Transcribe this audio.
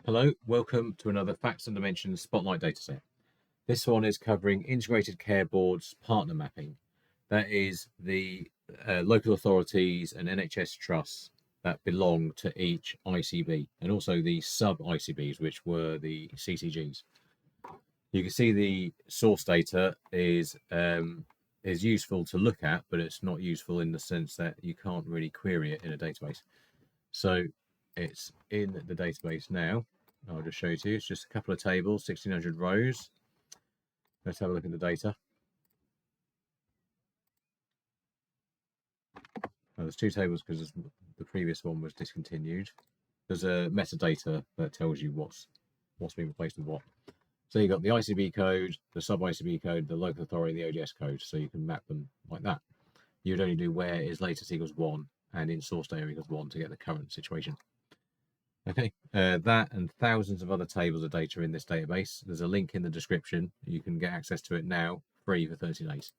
Hello, welcome to another Facts and Dimensions Spotlight Dataset. This one is covering Integrated Care Board's partner mapping. That is the local authorities and NHS trusts that belong to each ICB, and also the sub-ICBs, which were the CCGs. You can see the source data is useful to look at, but it's not useful in the sense that you can't really query it in a database. So it's in the database now. I'll just show it to you. It's just a couple of tables, 1600 rows. Let's have a look at the data. Oh, there's two tables because the previous one was discontinued. There's a metadata that tells you what's been replaced with what. So you've got the ICB code, the sub-ICB code, the local authority, and the ODS code. So you can map them like that. You would only do where is latest equals 1 and in source data equals 1 to get the current situation. Okay, that and thousands of other tables of data in this database. There's a link in the description. You can get access to it now, free for 30 days.